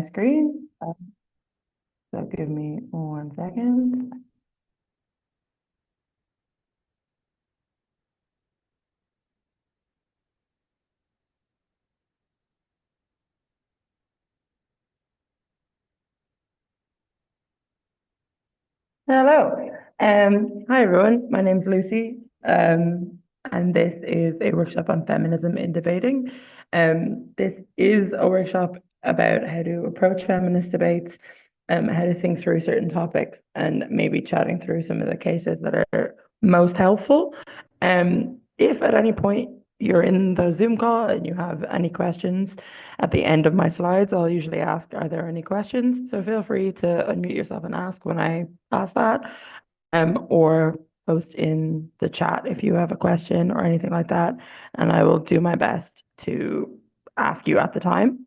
my screen. So give me 1 second. Hello. Hi everyone. My name's Lucy. And this is a workshop on feminism in debating. This is a workshop about how to approach feminist debates, how to think through certain topics, and maybe chatting through some of the cases that are most helpful. If at any point you're in the Zoom call and you have any questions, at the end of my slides, I'll usually ask, are there any questions? So feel free to unmute yourself and ask when I ask that, or post in the chat if you have a question or anything like that, and I will do my best to ask you at the time,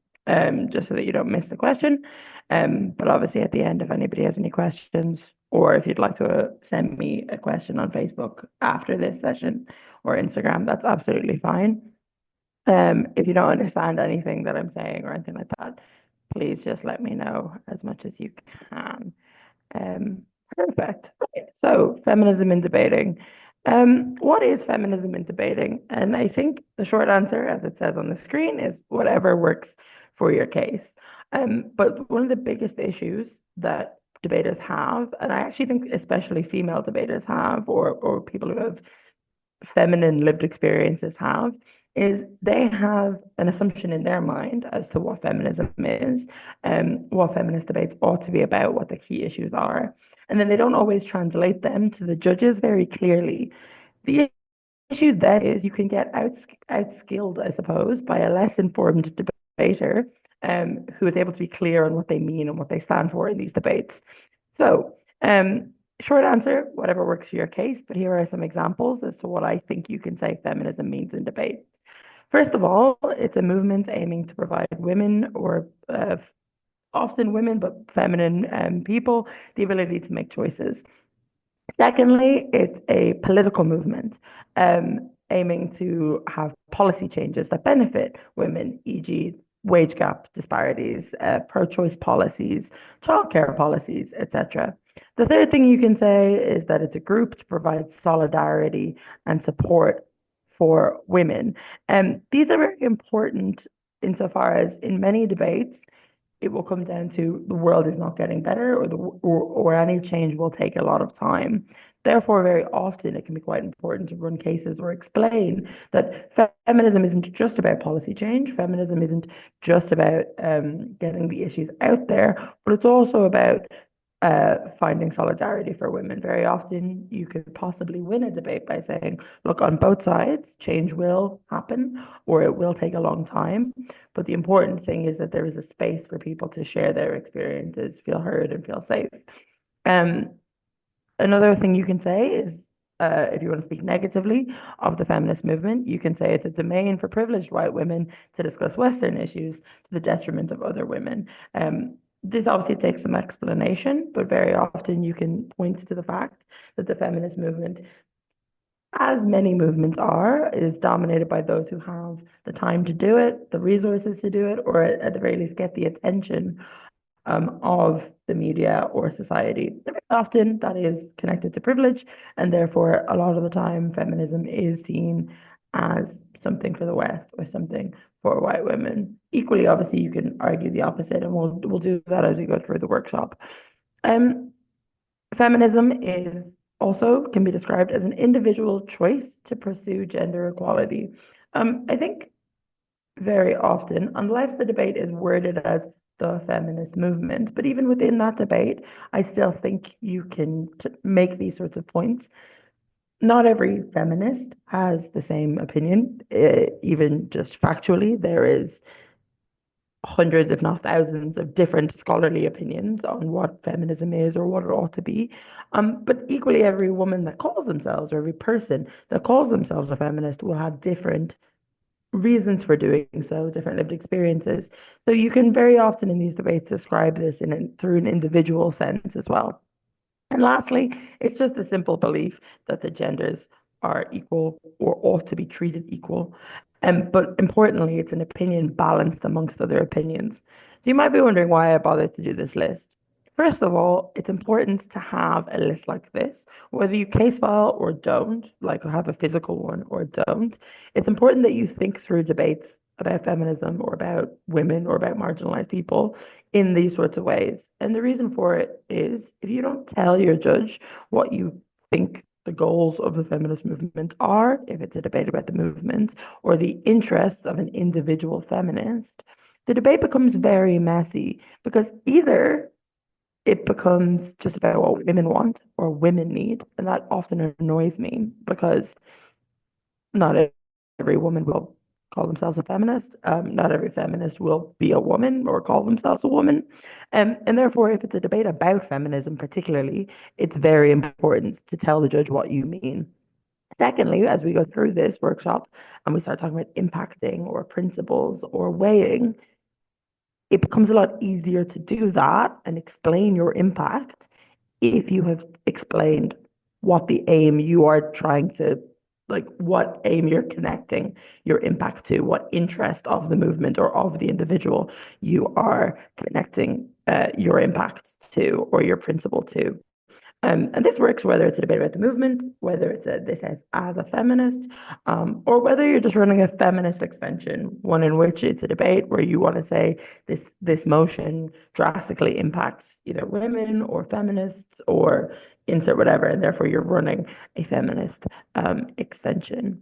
just so that you don't miss the question. But obviously at the end, if anybody has any questions, or if you'd like to send me a question on Facebook after this session or Instagram, that's absolutely fine. If you don't understand anything that I'm saying or anything like that, please just let me know as much as you can. Um, Perfect. Right. So, feminism in debating. What is feminism in debating? And I think the short answer, as it says on the screen, is whatever works for your case. But one of the biggest issues that debaters have, and I actually think especially female debaters have, or people who have feminine lived experiences have, is they have an assumption in their mind as to what feminism is, what feminist debates ought to be about, what the key issues are. And then they don't always translate them to the judges very clearly. The issue then is you can get outskilled, I suppose, by a less informed debater, who is able to be clear on what they mean and what they stand for in these debates. So, short answer, whatever works for your case, but here are some examples as to what I think you can say feminism means in debate. First of all, it's a movement aiming to provide women, or often women, but feminine people, the ability to make choices. Secondly, it's a political movement aiming to have policy changes that benefit women, e.g., wage gap disparities, pro-choice policies, childcare policies, etc. The third thing you can say is that it's a group to provide solidarity and support for women. These are very important insofar as in many debates, it will come down to the world is not getting better, or any change will take a lot of time. Therefore, very often it can be quite important to run cases or explain that feminism isn't just about policy change. Feminism isn't just about getting the issues out there, but it's also about finding solidarity for women. Very often, you could possibly win a debate by saying, look, on both sides, change will happen or it will take a long time. But the important thing is that there is a space for people to share their experiences, feel heard, and feel safe. Another thing you can say is, if you want to speak negatively of the feminist movement, you can say it's a domain for privileged white women to discuss Western issues to the detriment of other women. This obviously takes some explanation, but very often you can point to the fact that the feminist movement, as many movements are, is dominated by those who have the time to do it, the resources to do it, or at the very least get the attention of the media or society. Often that is connected to privilege, and therefore a lot of the time feminism is seen as something for the West or something for white women. Equally, obviously, you can argue the opposite, and we'll do that as we go through the workshop. Feminism is also can be described as an individual choice to pursue gender equality. I think very often, unless the debate is worded as the feminist movement, but even within that debate, I still think you can make these sorts of points. Not every feminist has the same opinion, even just factually. There is hundreds, if not thousands, of different scholarly opinions on what feminism is or what it ought to be. But equally, every woman that calls themselves, or every person that calls themselves a feminist, will have different reasons for doing so, different lived experiences. So you can very often in these debates describe this through an individual sense as well. And lastly, it's just the simple belief that the genders are equal or ought to be treated equal. But importantly, it's an opinion balanced amongst other opinions. So you might be wondering why I bothered to do this list. First of all, it's important to have a list like this, whether you case file or don't, like have a physical one or don't. It's important that you think through debates about feminism or about women or about marginalized people in these sorts of ways. And the reason for it is if you don't tell your judge what you think the goals of the feminist movement are, if it's a debate about the movement, or the interests of an individual feminist, the debate becomes very messy because either it becomes just about what women want or women need, and that often annoys me because not every woman will call themselves a feminist. Not every feminist will be a woman or call themselves a woman. And therefore, if it's a debate about feminism, particularly, it's very important to tell the judge what you mean. Secondly, as we go through this workshop and we start talking about impacting or principles or weighing, it becomes a lot easier to do that and explain your impact if you have explained what the aim you are trying to, like what aim you're connecting your impact to, what interest of the movement or of the individual you are connecting your impact to or your principle to. And this works whether it's a debate about the movement, whether it's this as a feminist, or whether you're just running a feminist extension, one in which it's a debate where you want to say this motion drastically impacts either women or feminists or insert whatever, and therefore you're running a feminist extension.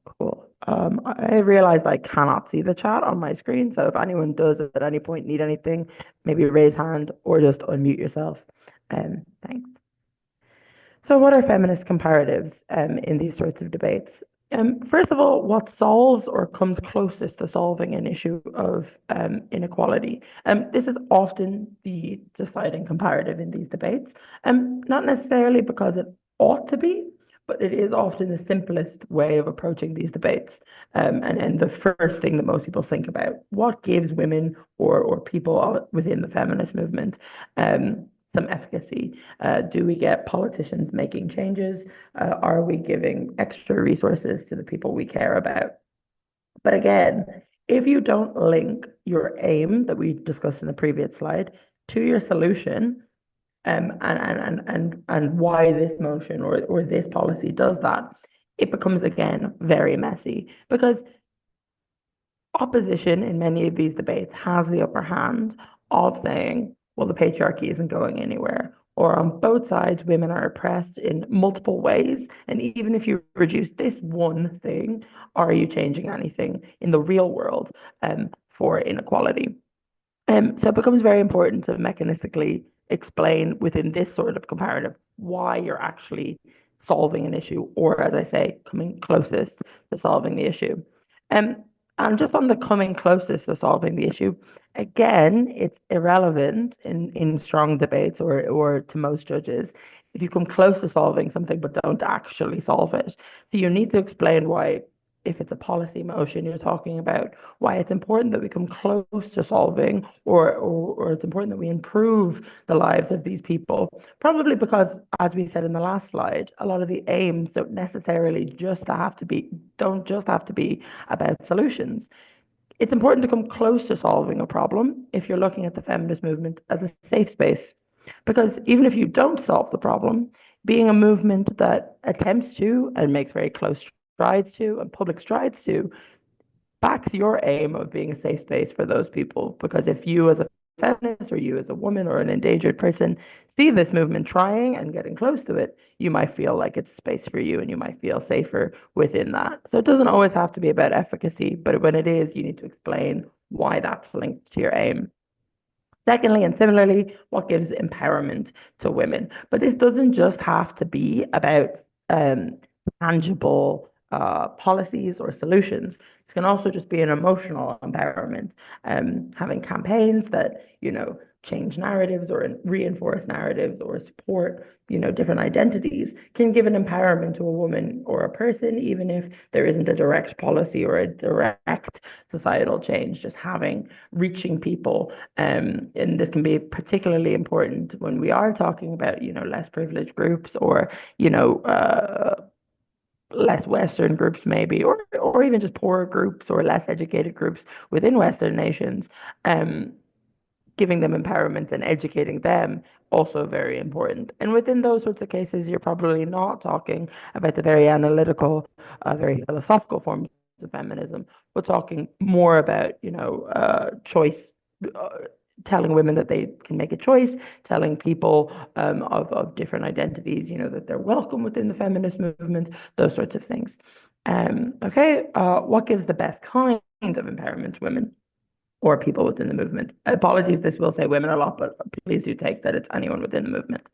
Cool. I realized I cannot see the chat on my screen, so if anyone does at any point need anything, maybe raise hand or just unmute yourself. Thanks. So, what are feminist comparatives in these sorts of debates? First of all, what solves or comes closest to solving an issue of inequality? This is often the deciding comparative in these debates, not necessarily because it ought to be, but it is often the simplest way of approaching these debates. And the first thing that most people think about, what gives women or people within the feminist movement some efficacy? Do we get politicians making changes? Are we giving extra resources to the people we care about? But again, if you don't link your aim that we discussed in the previous slide to your solution, and why this motion or this policy does that, it becomes again very messy because opposition in many of these debates has the upper hand of saying, well, the patriarchy isn't going anywhere. Or on both sides, women are oppressed in multiple ways. And even if you reduce this one thing, are you changing anything in the real world for inequality? So it becomes very important to mechanistically explain within this sort of comparative why you're actually solving an issue, or as I say, coming closest to solving the issue. Um, and just on the coming closest to solving the issue, again, it's irrelevant in strong debates or to most judges if you come close to solving something but don't actually solve it. So you need to explain why, if it's a policy motion you're talking about, why it's important that we come close to solving or it's important that we improve the lives of these people. Probably because, as we said in the last slide, a lot of the aims don't just have to be about solutions. It's important to come close to solving a problem if you're looking at the feminist movement as a safe space. Because even if you don't solve the problem, being a movement that attempts to and makes very close strides to and public strides to backs your aim of being a safe space for those people. Because if you as a feminist or you as a woman or an endangered person see this movement trying and getting close to it, you might feel like it's a space for you and you might feel safer within that. So it doesn't always have to be about efficacy, but when it is, you need to explain why that's linked to your aim. Secondly, and similarly, what gives empowerment to women? But this doesn't just have to be about tangible policies or solutions. It can also just be an emotional empowerment, having campaigns that, change narratives or reinforce narratives or support, different identities can give an empowerment to a woman or a person, even if there isn't a direct policy or a direct societal change, just reaching people. And this can be particularly important when we are talking about, less privileged groups or, less Western groups maybe, or even just poorer groups or less educated groups within Western nations, um, giving them empowerment and educating them also very important. And within those sorts of cases, you're probably not talking about the very analytical, very philosophical forms of feminism, but talking more about, choice, uh, telling women that they can make a choice, telling people of different identities, that they're welcome within the feminist movement, those sorts of things. Okay, what gives the best kind of empowerment to women or people within the movement? Apologies, this will say women a lot, but please do take that it's anyone within the movement.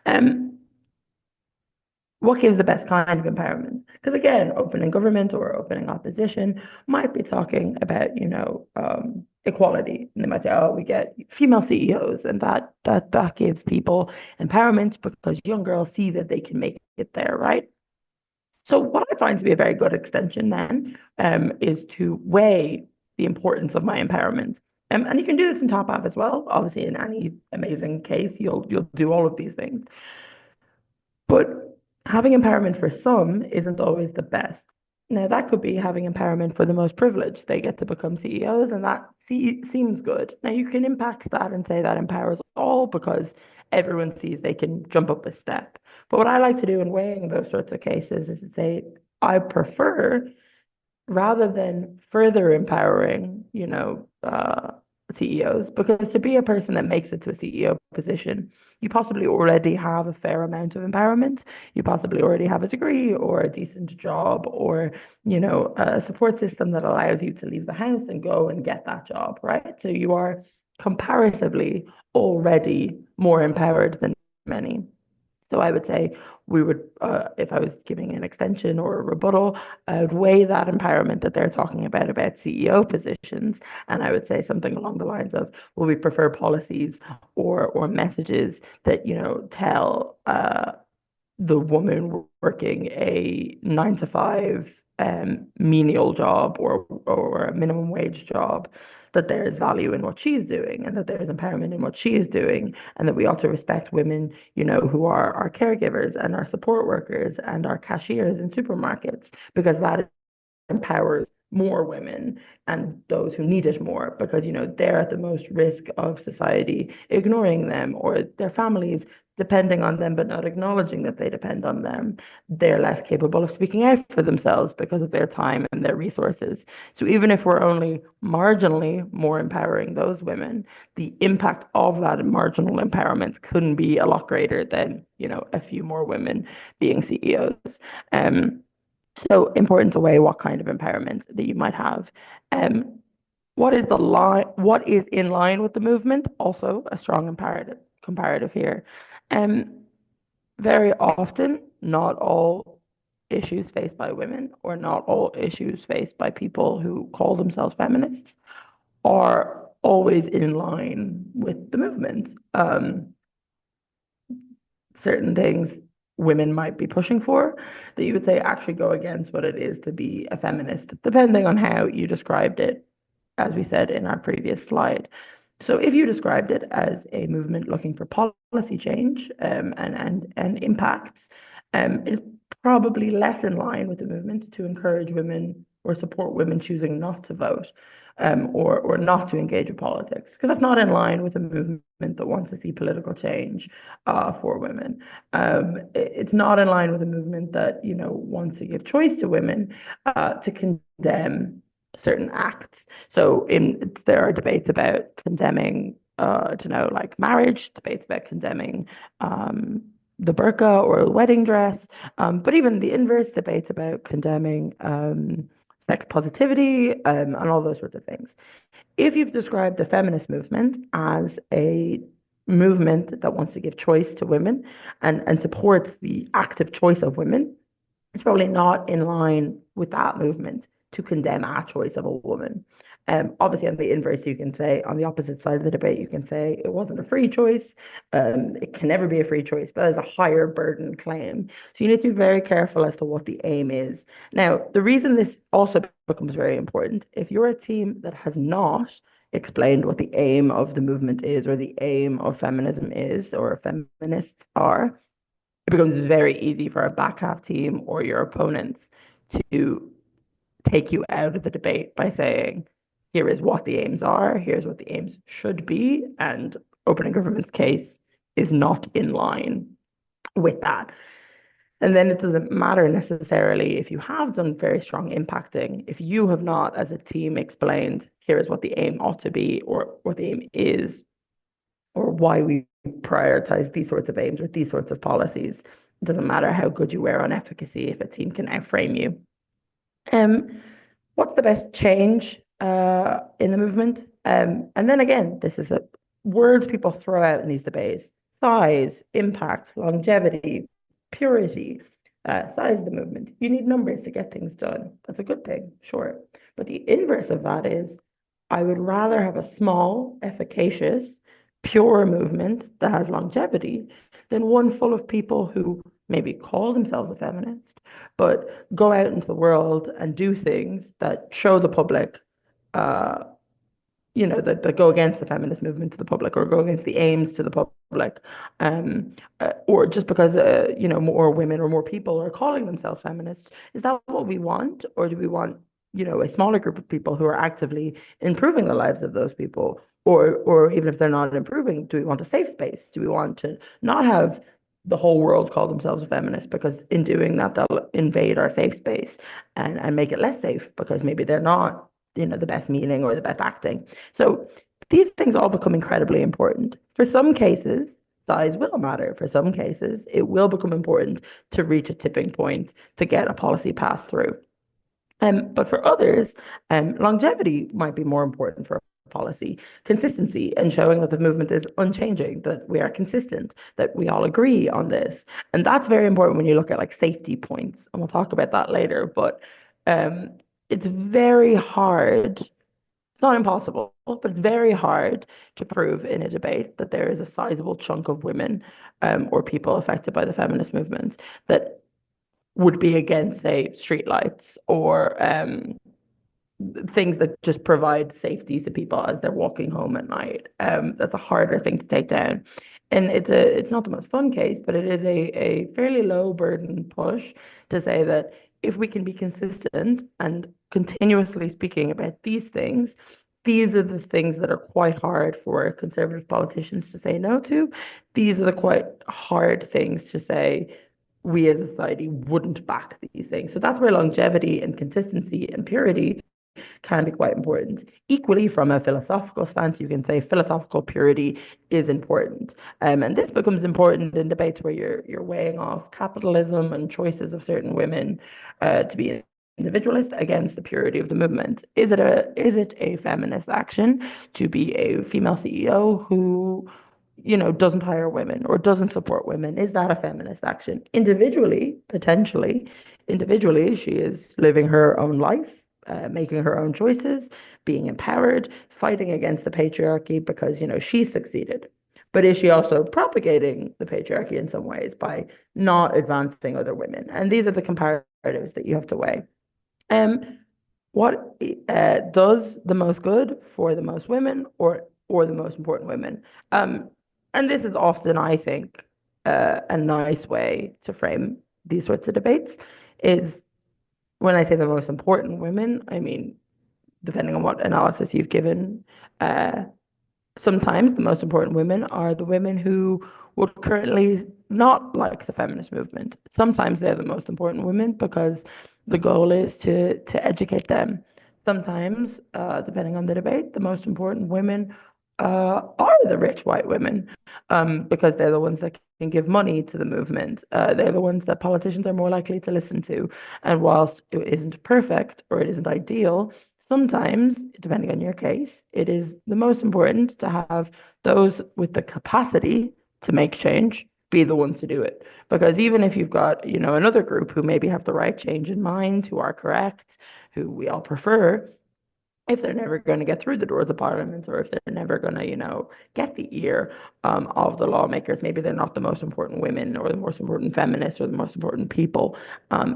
Um, what gives the best kind of empowerment? Because again, opening government or opening opposition might be talking about, equality. And they might say, oh, we get female CEOs, and that gives people empowerment because young girls see that they can make it there, right? So what I find to be a very good extension then is to weigh the importance of my empowerment. And you can do this in Top App as well. Obviously, in any amazing case, you'll do all of these things. But having empowerment for some isn't always the best. Now, that could be having empowerment for the most privileged. They get to become CEOs, and that seems good. Now, you can impact that and say that empowers all because everyone sees they can jump up a step. But what I like to do in weighing those sorts of cases is to say, I prefer rather than further empowering, CEOs, because to be a person that makes it to a CEO position, you possibly already have a fair amount of empowerment. You possibly already have a degree or a decent job or, a support system that allows you to leave the house and go and get that job, right? So you are comparatively already more empowered than many. So I would say we would, if I was giving an extension or a rebuttal, I would weigh that empowerment that they're talking about CEO positions, and I would say something along the lines of, well, we prefer policies or messages that tell the woman working a 9 to 5 menial job or a minimum wage job, that there is value in what she's doing and that there is empowerment in what she is doing, and that we ought to respect women, who are our caregivers and our support workers and our cashiers in supermarkets, because that empowers more women and those who need it more, because they're at the most risk of society ignoring them or their families depending on them but not acknowledging that they depend on them. They're less capable of speaking out for themselves because of their time and their resources. So even if we're only marginally more empowering those women, the impact of that marginal empowerment couldn't be a lot greater than a few more women being CEOs. um so important to weigh what kind of empowerment that you might have. Um, what is the line? What is in line with the movement? Also, a strong comparative here. Um, very often, not all issues faced by women or not all issues faced by people who call themselves feminists are always in line with the movement. Certain things women might be pushing for that you would say actually go against what it is to be a feminist, depending on how you described it, as we said in our previous slide. So if you described it as a movement looking for policy change and impacts, it's probably less in line with the movement to encourage women or support women choosing not to vote, or not to engage with politics, because that's not in line with a movement that wants to see political change for women. It's not in line with a movement that wants to give choice to women to condemn certain acts. So there are debates about condemning, like marriage, debates about condemning the burqa or the wedding dress, but even the inverse debates about condemning sex positivity, and all those sorts of things. If you've described the feminist movement as a movement that wants to give choice to women and supports the active choice of women, it's probably not in line with that movement to condemn a choice of a woman. Obviously, on the inverse, you can say, on the opposite side of the debate, you can say it wasn't a free choice. It can never be a free choice, but it's a higher burden claim. So you need to be very careful as to what the aim is. Now, the reason this also becomes very important, if you're a team that has not explained what the aim of the movement is or the aim of feminism is or feminists are, it becomes very easy for a back half team or your opponents to take you out of the debate by saying, here is what the aims are, here's what the aims should be, and opening government's case is not in line with that. And then it doesn't matter necessarily if you have done very strong impacting, if you have not, as a team, explained here is what the aim ought to be, or what the aim is, or why we prioritize these sorts of aims or these sorts of policies. It doesn't matter how good you were on efficacy if a team can outframe you. What's the best change in the movement? And then again, this is a words people throw out in these debates: size, impact, longevity, purity, size of the movement. You need numbers to get things done. That's a good thing, sure. But the inverse of that is, I would rather have a small, efficacious, pure movement that has longevity than one full of people who maybe call themselves a feminist, but go out into the world and do things that show the public, uh, that go against the feminist movement to the public, or go against the aims to the public, or just because more women or more people are calling themselves feminists. Is that what we want, or do we want a smaller group of people who are actively improving the lives of those people, or even if they're not improving, do we want a safe space? Do we want to not have the whole world call themselves a feminist, because in doing that they'll invade our safe space and make it less safe because maybe they're not the best meaning or the best acting. So these things all become incredibly important. For some cases, size will matter. For some cases, it will become important to reach a tipping point to get a policy passed through. But for others, longevity might be more important for policy. Consistency and showing that the movement is unchanging, that we are consistent, that we all agree on this. And that's very important when you look at like safety points. And we'll talk about that later. But um, it's very hard. It's not impossible, but it's very hard to prove in a debate that there is a sizable chunk of women or people affected by the feminist movement that would be against, say, streetlights or things that just provide safety to people as they're walking home at night. That's a harder thing to take down. And it's not the most fun case, but it is a fairly low burden push to say that if we can be consistent and continuously speaking about these are the things that are quite hard for conservative politicians to say no to. These are the quite hard things to say we as a society wouldn't back these things. So that's where longevity and consistency and purity can be quite important. Equally, from a philosophical stance, you can say philosophical purity is important. And this becomes important in debates where you're weighing off capitalism and choices of certain women to be individualist against the purity of the movement. Is it a feminist action to be a female CEO who doesn't hire women or doesn't support women? Is that a feminist action? Individually, potentially, individually, she is living her own life, making her own choices, being empowered, fighting against the patriarchy because, she succeeded. But is she also propagating the patriarchy in some ways by not advancing other women? And these are the comparatives that you have to weigh. What does the most good for the most women or the most important women? And this is often, I think, a nice way to frame these sorts of debates is when I say the most important women, I mean, depending on what analysis you've given, uh, sometimes the most important women are the women who would currently not like the feminist movement. Sometimes they're the most important women because the goal is to educate them. Sometimes, depending on the debate, the most important women are the rich white women because they're the ones that can give money to the movement. They're the ones that politicians are more likely to listen to. And whilst it isn't perfect or it isn't ideal, sometimes, depending on your case, it is the most important to have those with the capacity to make change be the ones to do it. Because even if you've got, another group who maybe have the right change in mind, who are correct, who we all prefer, if they're never going to get through the doors of Parliament, or if they're never going to, get the ear of the lawmakers, maybe they're not the most important women or the most important feminists or the most important people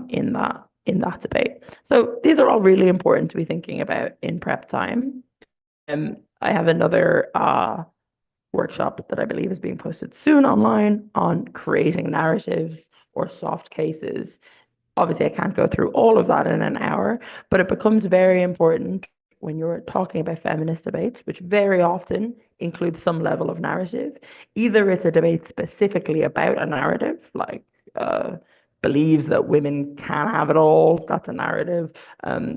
in that debate. So these are all really important to be thinking about in prep time. I have another workshop that I believe is being posted soon online on creating narratives or soft cases Obviously, I can't go through all of that in an hour, but it becomes very important when you're talking about feminist debates, which very often includes some level of narrative. Either it's a debate specifically about a narrative, like uh, believes that women can have it all, that's a narrative.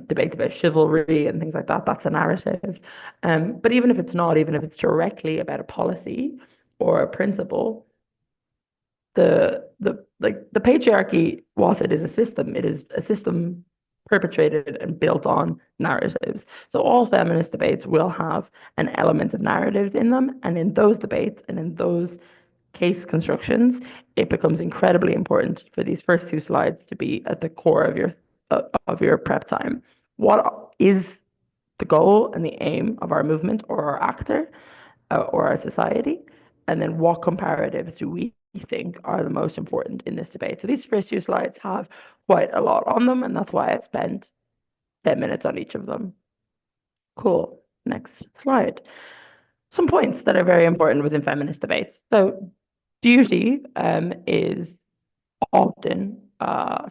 Debates about chivalry and things like that, that's a narrative. But even if it's not, even if it's directly about a policy or a principle, the patriarchy, whilst it is a system perpetrated and built on narratives. So all feminist debates will have an element of narratives in them, and in those debates and in those case constructions, it becomes incredibly important for these first two slides to be at the core of your prep time. What is the goal and the aim of our movement or our actor or our society? And then what comparatives do we think are the most important in this debate? So these first two slides have quite a lot on them, and that's why I spent 10 minutes on each of them. Cool. Next slide. Some points that are very important within feminist debates. So duty is often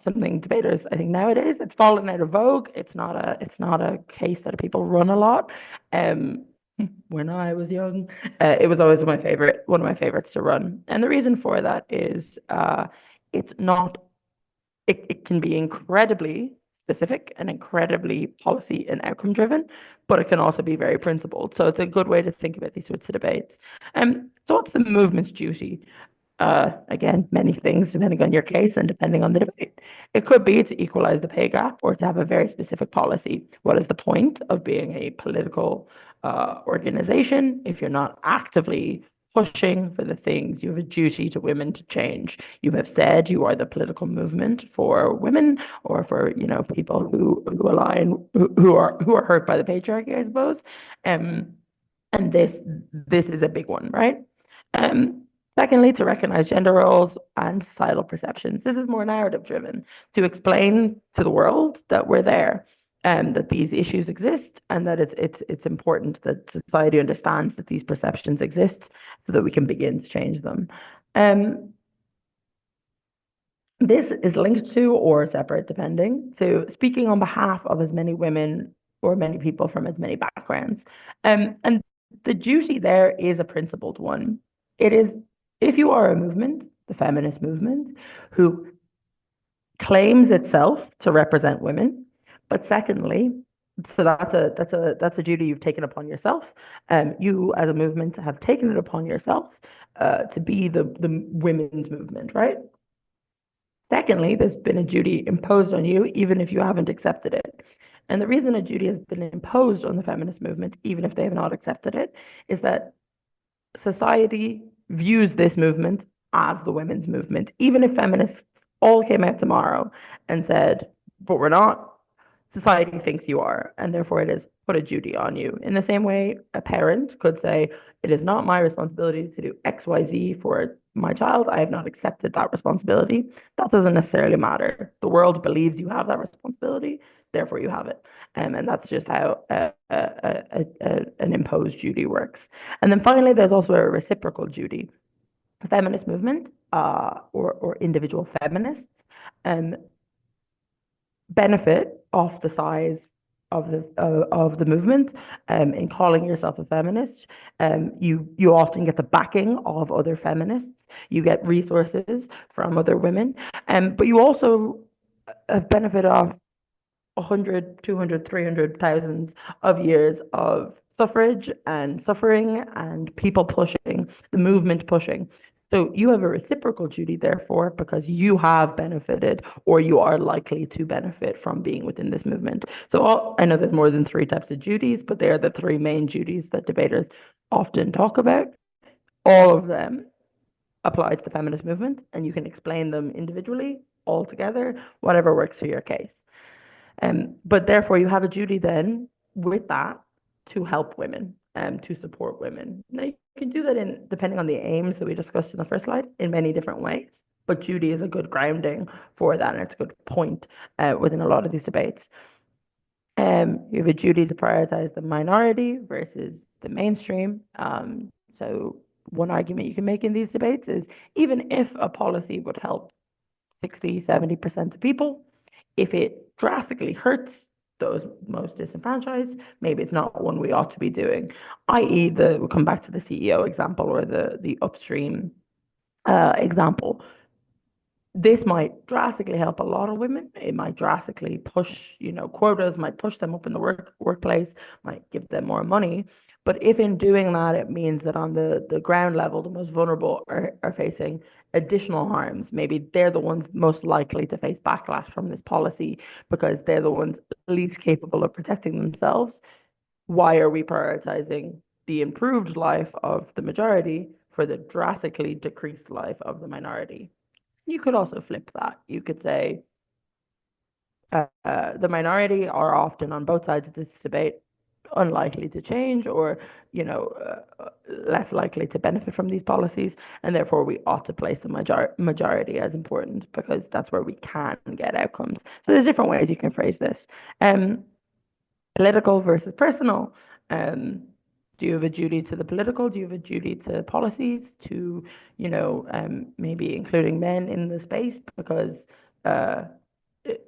something debaters, I think nowadays, it's fallen out of vogue. It's not a case that people run a lot. Um, when I was young, it was always one of my favorites to run. And the reason for that is it's not it can be incredibly specific and incredibly policy and outcome driven, but it can also be very principled. So it's a good way to think about these sorts of debates. So what's the movement's duty? Again, many things depending on your case and depending on the debate. It could be to equalize the pay gap or to have a very specific policy. What is the point of being a political organization if you're not actively pushing for the things you have a duty to women to change? You have said you are the political movement for women or for people who align who are hurt by the patriarchy, I suppose. Um, and this is a big one, right? Um, Secondly, to recognize gender roles and societal perceptions. This is more narrative driven to explain to the world that we're there and that these issues exist and that it's important that society understands that these perceptions exist so that we can begin to change them. Um, this is linked to or separate, depending, to speaking on behalf of as many women or many people from as many backgrounds. And the duty there is a principled one. It is, if you are a movement, the feminist movement, who claims itself to represent women, but secondly, so that's a duty you've taken upon yourself. You as a movement have taken it upon yourself to be the women's movement, right? Secondly, there's been a duty imposed on you, even if you haven't accepted it. And the reason a duty has been imposed on the feminist movement, even if they have not accepted it, is that society views this movement as the women's movement. Even if feminists all came out tomorrow and said, but we're not, society thinks you are, and therefore it is put a duty on you. In the same way, a parent could say, it is not my responsibility to do XYZ for my child. I have not accepted that responsibility. That doesn't necessarily matter. The world believes you have that responsibility, therefore you have it. And that's just how an imposed duty works. And then finally, there's also a reciprocal duty. The feminist movement or individual feminists um, benefit off the size of the movement. In calling yourself a feminist, you often get the backing of other feminists. You get resources from other women, but you also have benefited off 100, 200, 300,000 of years of suffrage and suffering and people pushing, the movement pushing. So you have a reciprocal duty, therefore, because you have benefited or you are likely to benefit from being within this movement. So I know there's more than three types of duties, but they are the three main duties that debaters often talk about. All of them apply to the feminist movement, and you can explain them individually, all together, whatever works for your case. But therefore, you have a duty then with that to help women and to support women. Now, you can do that in, depending on the aims that we discussed in the first slide, in many different ways. But duty is a good grounding for that, and it's a good point within a lot of these debates. You have a duty to prioritize the minority versus the mainstream. So one argument you can make in these debates is even if a policy would help 60, 70% of people, If it drastically hurts those most disenfranchised, maybe it's not one we ought to be doing. I.e., we'll come back to the CEO example or the upstream example. This might drastically help a lot of women. It might drastically push, quotas might push them up in the workplace, might give them more money. But if in doing that, it means that on the ground level, the most vulnerable are facing additional harms. Maybe they're the ones most likely to face backlash from this policy because they're the ones least capable of protecting themselves. Why are we prioritizing the improved life of the majority for the drastically decreased life of the minority? You could also flip that. You could say the minority are often on both sides of this debate unlikely to change or less likely to benefit from these policies, and therefore we ought to place the majority as important because that's where we can get outcomes. So there's different ways you can phrase this. Political versus personal. Do you have a duty to the political? Do you have a duty to policies, to, maybe including men in the space? Because uh,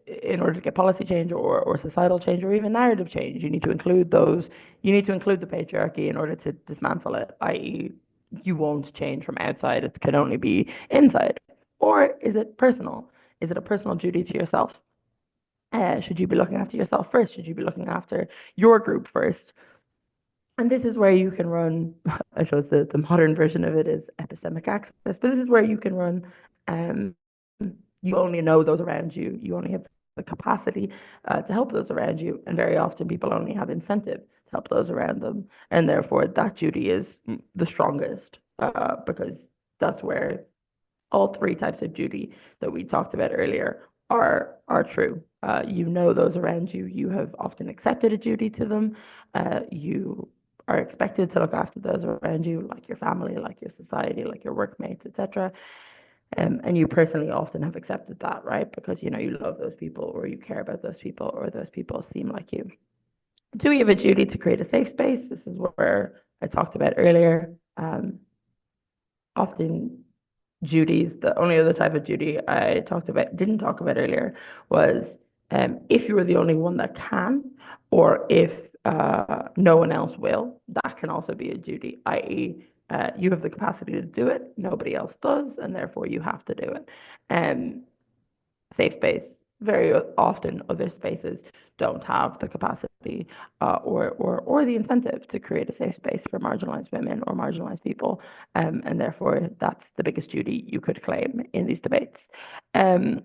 in order to get policy change or societal change or even narrative change, you need to include those. You need to include the patriarchy in order to dismantle it, i.e., you won't change from outside. It can only be inside. Or is it personal? Is it a personal duty to yourself? Should you be looking after yourself first? Should you be looking after your group first? And this is where you can run, I suppose the modern version of it is epistemic access, but this is where you can run, um, you only know those around you, you only have the capacity to help those around you, and very often people only have incentive to help those around them, and therefore that duty is the strongest because that's where all three types of duty that we talked about earlier are true. You know those around you. You have often accepted a duty to them. You are expected to look after those around you, like your family, like your society, like your workmates, etc. And you personally often have accepted that, right? Because you love those people, or you care about those people, or those people seem like you. Do we have a duty to create a safe space? This is where I talked about earlier. Often duties, the only other type of duty I didn't talk about earlier was if you are the only one that can, or if no one else will, that can also be a duty, i.e., you have the capacity to do it, nobody else does, and therefore you have to do it. Safe space. Very often, other spaces don't have the capacity or the incentive to create a safe space for marginalized women or marginalized people, and therefore that's the biggest duty you could claim in these debates. Um,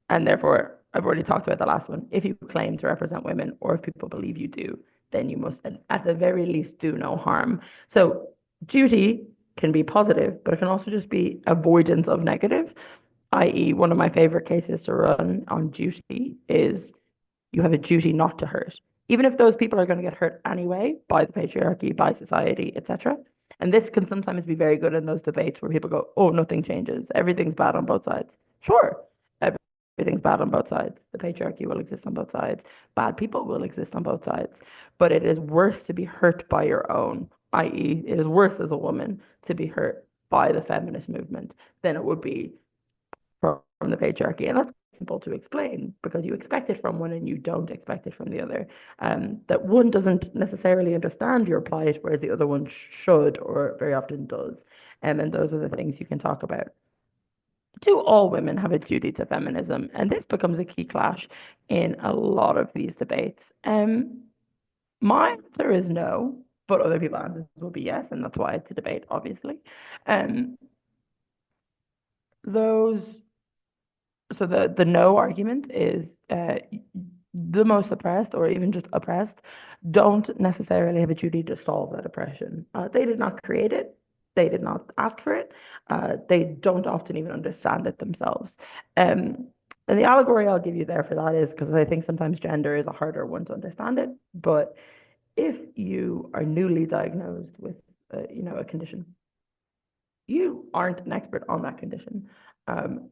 and therefore, I've already talked about the last one. If you claim to represent women, or if people believe you do, then you must, at the very least, do no harm. So duty can be positive, but it can also just be avoidance of negative, i.e., one of my favorite cases to run on duty is you have a duty not to hurt, even if those people are going to get hurt anyway by the patriarchy, by society, etc. And this can sometimes be very good in those debates where people go, "Oh, nothing changes. Everything's bad on both sides." Sure, everything's bad on both sides. The patriarchy will exist on both sides. Bad people will exist on both sides. But it is worse to be hurt by your own, i.e., it is worse as a woman to be hurt by the feminist movement than it would be from the patriarchy. And that's simple to explain because you expect it from one and you don't expect it from the other. That one doesn't necessarily understand your plight, whereas the other one should or very often does. And those are the things you can talk about. Do all women have a duty to feminism? And this becomes a key clash in a lot of these debates. My answer is no, but other people's answers will be yes, and that's why it's a debate, obviously. Um, those so the no argument is the most oppressed or even just oppressed don't necessarily have a duty to solve that oppression. They did not create it. They did not ask for it. They don't often even understand it themselves. And the allegory I'll give you there for that is because I think sometimes gender is a harder one to understand it. But if you are newly diagnosed with, a condition, you aren't an expert on that condition.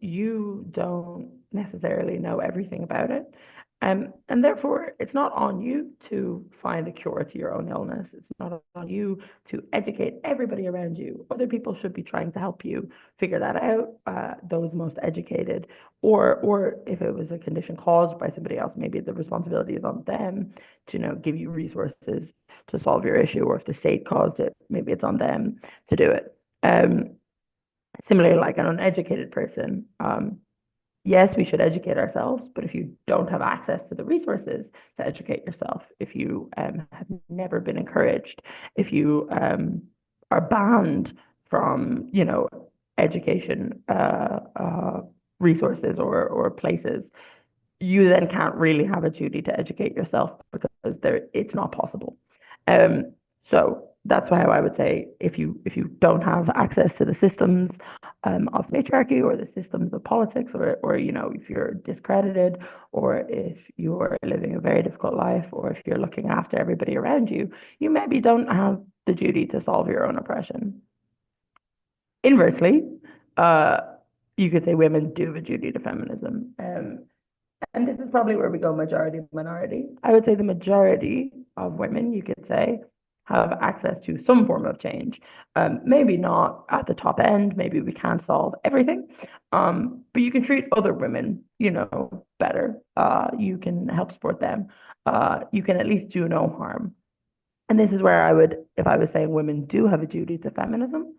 You don't necessarily know everything about it. And therefore, it's not on you to find a cure to your own illness. It's not on you to educate everybody around you. Other people should be trying to help you figure that out, those most educated. Or if it was a condition caused by somebody else, maybe the responsibility is on them to, give you resources to solve your issue. Or if the state caused it, maybe it's on them to do it. Similarly, like an uneducated person, yes, we should educate ourselves, but if you don't have access to the resources to educate yourself, if you have never been encouraged, if you are banned from, education resources or places, you then can't really have a duty to educate yourself because it's not possible. Um, so that's why I would say if you don't have access to the systems of patriarchy or the systems of politics, or if you're discredited, or if you're living a very difficult life, or if you're looking after everybody around you, you maybe don't have the duty to solve your own oppression. Inversely, uh, you could say women do have a duty to feminism. And this is probably where we go majority minority. I would say the majority of women, you could say, have access to some form of change. Maybe not at the top end, maybe we can't solve everything. But you can treat other women, better. You can help support them. You can at least do no harm. And this is where I would, if I was saying women do have a duty to feminism,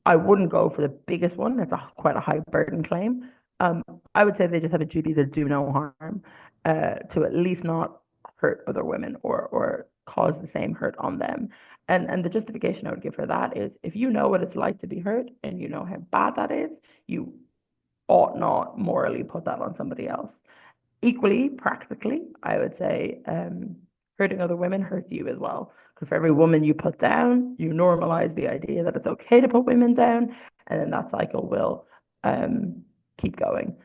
I wouldn't go for the biggest one. That's quite a high burden claim. Um, I would say they just have a duty to do no harm, to at least not hurt other women or cause the same hurt on them. And the justification I would give for that is if you know what it's like to be hurt and you know how bad that is, you ought not morally put that on somebody else. Equally, practically, I would say hurting other women hurts you as well. Because for every woman you put down, you normalize the idea that it's okay to put women down, and then that cycle will keep going.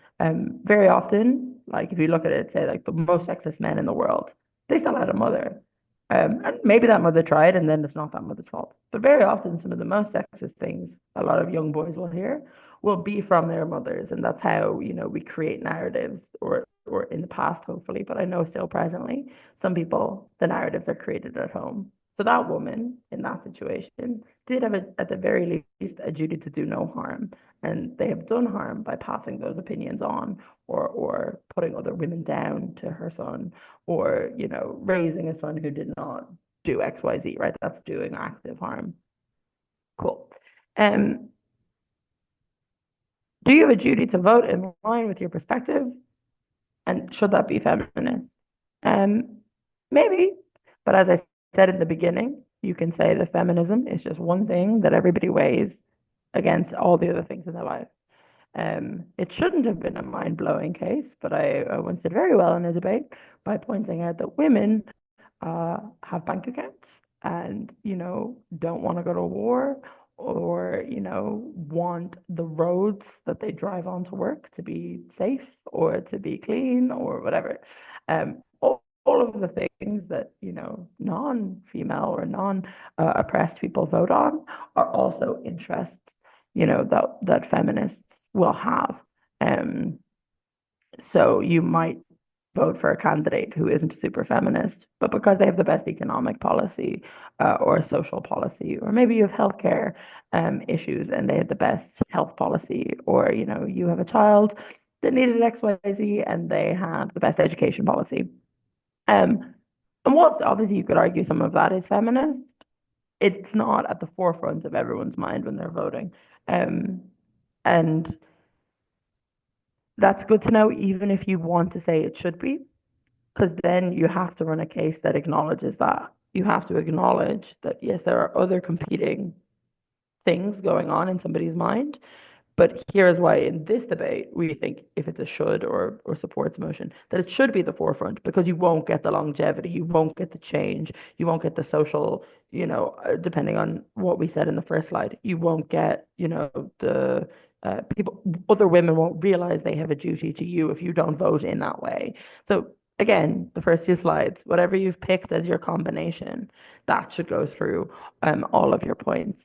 Very often, like if you look at it, say like the most sexist men in the world, they still had a mother. And maybe that mother tried, and then it's not that mother's fault. But very often, some of the most sexist things a lot of young boys will hear will be from their mothers, and that's how we create narratives, or in the past, hopefully, but I know still presently, some people, the narratives are created at home. So that woman in that situation did have, at the very least, a duty to do no harm. And they have done harm by passing those opinions on, or putting other women down to her son, or, raising a son who did not do XYZ, right? That's doing active harm. Cool. Um, do you have a duty to vote in line with your perspective? And should that be feminist? Um, Maybe, but as I said in the beginning, you can say that feminism is just one thing that everybody weighs against all the other things in their life. It shouldn't have been a mind-blowing case, but I once did very well in a debate by pointing out that women have bank accounts and, don't want to go to war, or, want the roads that they drive on to work to be safe or to be clean or whatever. All of the things that, non-female or non-oppressed people vote on are also interests, that feminists will have. Um, so you might vote for a candidate who isn't super feminist, but because they have the best economic policy, or social policy, or maybe you have healthcare issues and they have the best health policy, or you have a child that needed XYZ and they had the best education policy. Um, and whilst obviously you could argue some of that is feminist, it's not at the forefront of everyone's mind when they're voting. Um, and that's good to know, even if you want to say it should be, because then you have to run a case that acknowledges that. You have to acknowledge that, yes, there are other competing things going on in somebody's mind. But here's why in this debate, we think if it's a should or supports motion, that it should be the forefront, because you won't get the longevity, you won't get the change, you won't get the social, depending on what we said in the first slide, you won't get, the people, other women won't realize they have a duty to you if you don't vote in that way. So again, the first two slides, whatever you've picked as your combination, that should go through all of your points.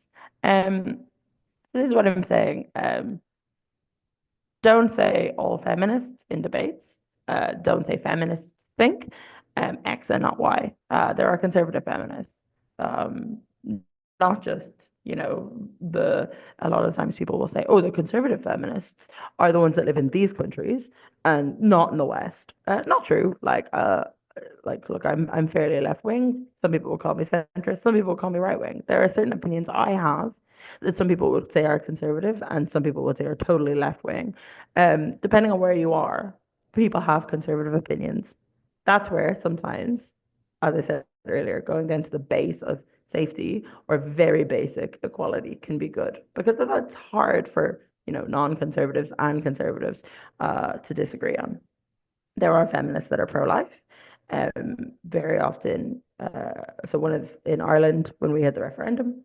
This is what I'm saying. Don't say all feminists in debates. Don't say feminists think, X and not Y. There are conservative feminists, um, not just, you know, a lot of times people will say, oh, the conservative feminists are the ones that live in these countries and not in the West. Not true. Look, I'm fairly left wing. Some people will call me centrist. Some people will call me right wing. There are certain opinions I have that some people would say are conservative, and some people would say are totally left wing. Depending on where you are, people have conservative opinions. That's where sometimes, as I said earlier, going down to the base of safety or very basic equality can be good, because that's hard for, non-conservatives and conservatives to disagree on. There are feminists that are pro-life. Very often, so in Ireland, when we had the referendum,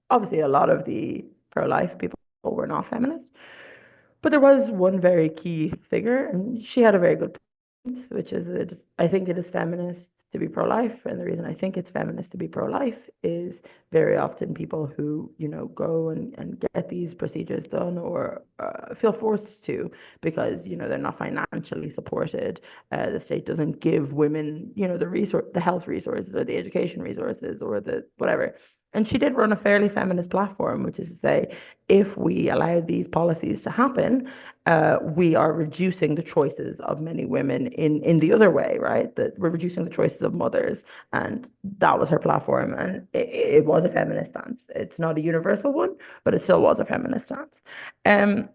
obviously a lot of the pro-life people were not feminists, but there was one very key figure, and she had a very good point, which is that I think it is feminist to be pro-life, and the reason I think it's feminist to be pro-life is very often people who, go and get these procedures done or feel forced to because, they're not financially supported. The state doesn't give women, the health resources or the education resources or the whatever. And she did run a fairly feminist platform, which is to say, if we allow these policies to happen, we are reducing the choices of many women in the other way, right? That we're reducing the choices of mothers. And that was her platform. And it was a feminist stance. It's not a universal one, but it still was a feminist stance. Um,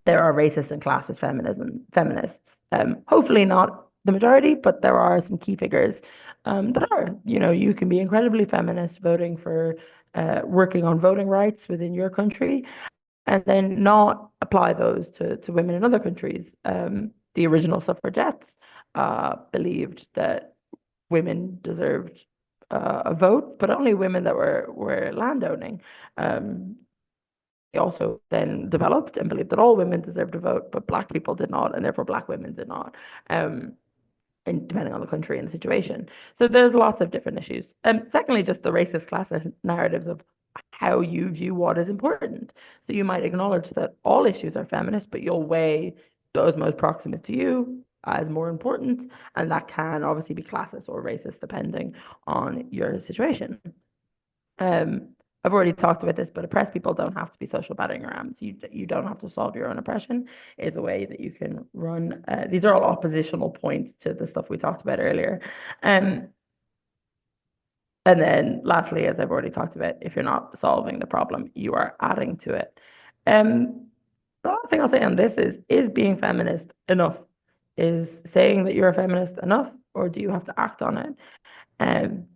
there are racist and classist feminists. Hopefully not the majority, but there are some key figures that are. You can be incredibly feminist voting for working on voting rights within your country and then not apply those to women in other countries. The original suffragettes believed that women deserved a vote, but only women that were landowning. They also then developed and believed that all women deserved to vote, but black people did not, and therefore black women did not. And depending on the country and the situation. So there's lots of different issues. Secondly, just the racist classist narratives of how you view what is important. So you might acknowledge that all issues are feminist, but you'll weigh those most proximate to you as more important, and that can obviously be classist or racist depending on your situation. I've already talked about this, but oppressed people don't have to be social battering rams. You don't have to solve your own oppression. Is a way that you can run. These are all oppositional points to the stuff we talked about earlier. And then lastly, as I've already talked about, if you're not solving the problem, you are adding to it. The last thing I'll say on this is being feminist enough? Is saying that you're a feminist enough, or do you have to act on it?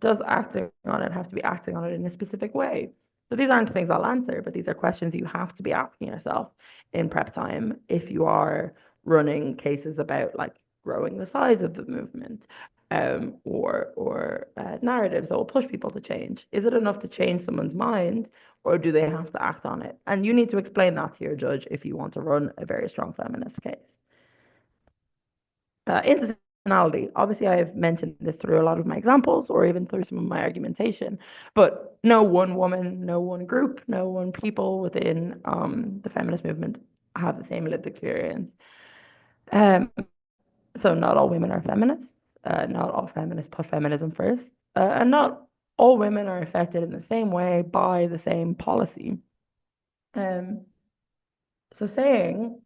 Does acting on it have to be acting on it in a specific way? So these aren't things I'll answer, but these are questions you have to be asking yourself in prep time if you are running cases about like growing the size of the movement, or narratives that will push people to change. Is it enough to change someone's mind, or do they have to act on it? And you need to explain that to your judge if you want to run a very strong feminist case. Intersectionality. Obviously, I have mentioned this through a lot of my examples or even through some of my argumentation, but no one woman, no one group, no one people within the feminist movement have the same lived experience. Um, so not all women are feminists. Not all feminists put feminism first, and not all women are affected in the same way by the same policy. Um, So saying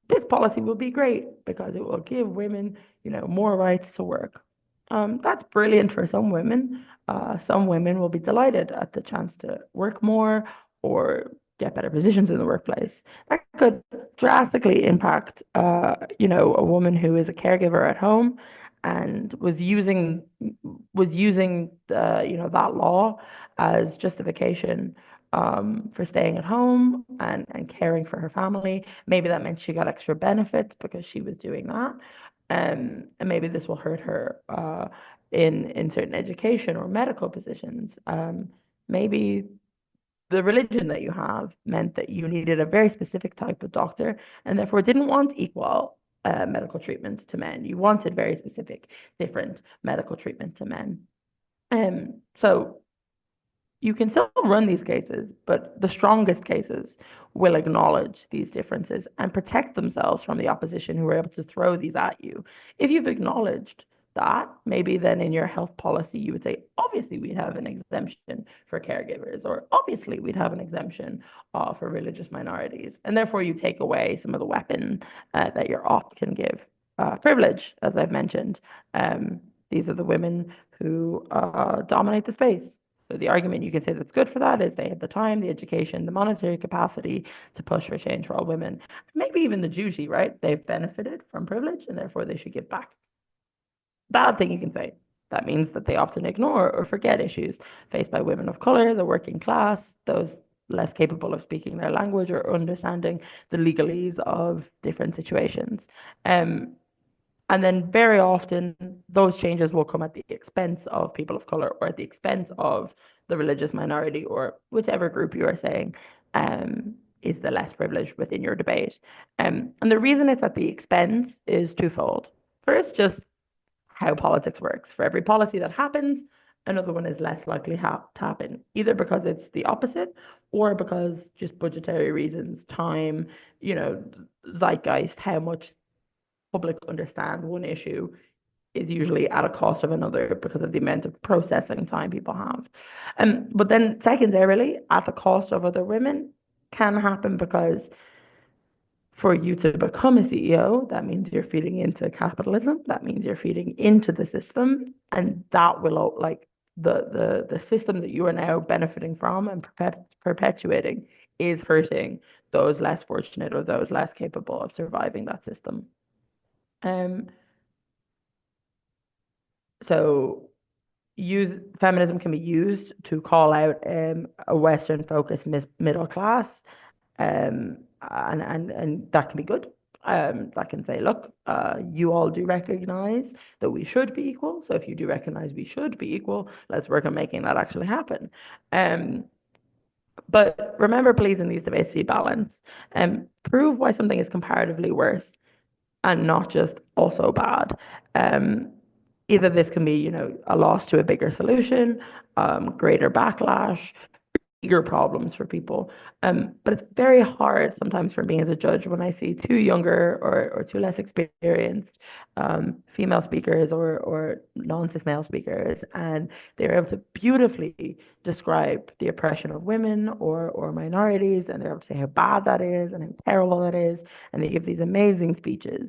this policy will be great because it will give women, more rights to work. That's brilliant for some women. Some women will be delighted at the chance to work more or get better positions in the workplace. That could drastically impact, a woman who is a caregiver at home and was using that law as justification for staying at home and caring for her family. Maybe that meant she got extra benefits because she was doing that. And maybe this will hurt her in certain education or medical positions. Maybe the religion that you have meant that you needed a very specific type of doctor and therefore didn't want equal medical treatment to men. You wanted very specific, different medical treatment to men. So you can still run these cases, but the strongest cases will acknowledge these differences and protect themselves from the opposition who are able to throw these at you. If you've acknowledged that, maybe then in your health policy, you would say, obviously, we'd have an exemption for caregivers, or obviously, we'd have an exemption for religious minorities. And therefore, you take away some of the weapon that your opt can give. Privilege, as I've mentioned. These are the women who dominate the space. So the argument you can say that's good for that is they have the time, the education, the monetary capacity to push for change for all women. Maybe even the duty, right? They've benefited from privilege and therefore they should give back. Bad thing you can say. That means that they often ignore or forget issues faced by women of color, the working class, those less capable of speaking their language or understanding the legalese of different situations. Um, and then very often those changes will come at the expense of people of color or at the expense of the religious minority or whichever group you are saying is the less privileged within your debate. And the reason it's at the expense is twofold. First, just how politics works. For every policy that happens, another one is less likely to happen, either because it's the opposite or because just budgetary reasons, time, you know, zeitgeist, how much public understand one issue is usually at a cost of another because of the amount of processing time people have. But then secondarily, at the cost of other women can happen because for you to become a CEO, that means you're feeding into capitalism. That means you're feeding into the system, and that will like the system that you are now benefiting from and perpetuating is hurting those less fortunate or those less capable of surviving that system. Um, so use feminism can be used to call out a Western focused middle class, and that can be good. That can say, look, you all do recognize that we should be equal. So if you do recognize we should be equal, let's work on making that actually happen. Um, but remember, please, in these debates, be balanced. Prove why something is comparatively worse and not just also bad. Um, Either this can be, a loss to a bigger solution, greater backlash, bigger problems for people. But it's very hard sometimes for me as a judge when I see two younger or two less experienced female speakers or non-cis male speakers, and they're able to beautifully describe the oppression of women or minorities, and they're able to say how bad that is and how terrible that is, and they give these amazing speeches.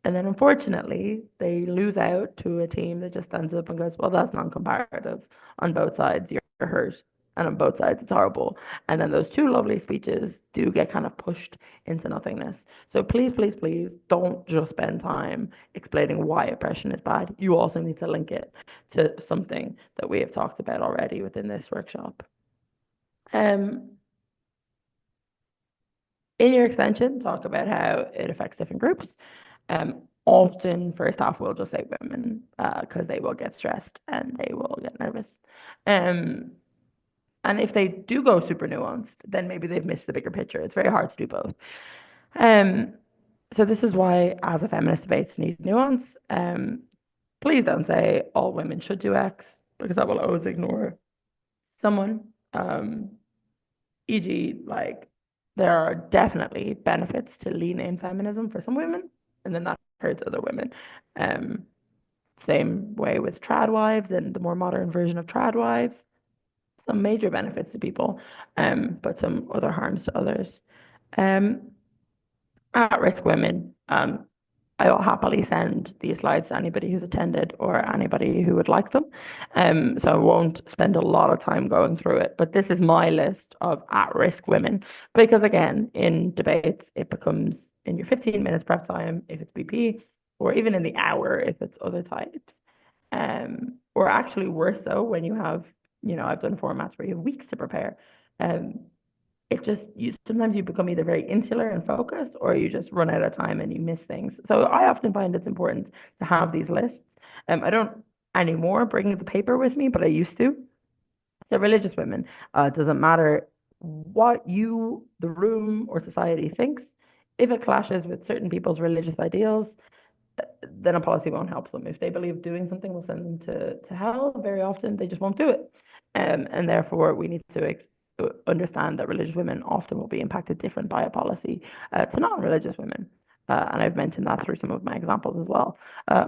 And then unfortunately, they lose out to a team that just stands up and goes, well, that's non-comparative. On both sides, you're hurt. And on both sides, it's horrible. And then those two lovely speeches do get kind of pushed into nothingness. So please, please, please don't just spend time explaining why oppression is bad. You also need to link it to something that we have talked about already within this workshop. Um, in your extension, talk about how it affects different groups. Often first half will just say women because they will get stressed and they will get nervous. Um, and if they do go super nuanced, then maybe they've missed the bigger picture. It's very hard to do both. Um, so this is why, as a feminist, debates need nuance. Please don't say all women should do X because that will always ignore someone. E.g., like there are definitely benefits to lean in feminism for some women, and then that hurts other women. Um, Same way with trad wives and the more modern version of trad wives. Some major benefits to people, but some other harms to others. Um, At-risk women, I will happily send these slides to anybody who's attended or anybody who would like them. So I won't spend a lot of time going through it, but this is my list of at-risk women. Because again, in debates, it becomes in your 15 minutes prep time if it's BP, or even in the hour if it's other types. Or actually worse so when you have, I've done formats where you have weeks to prepare. Um, it just you sometimes you become either very insular and focused or you just run out of time and you miss things. So I often find it's important to have these lists. I don't anymore bring the paper with me, but I used to. So religious women, it doesn't matter what you, the room, or society thinks. If it clashes with certain people's religious ideals, then a policy won't help them. If they believe doing something will send them to hell, very often they just won't do it. And therefore, we need to understand that religious women often will be impacted different by a policy to non-religious women. And I've mentioned that through some of my examples as well.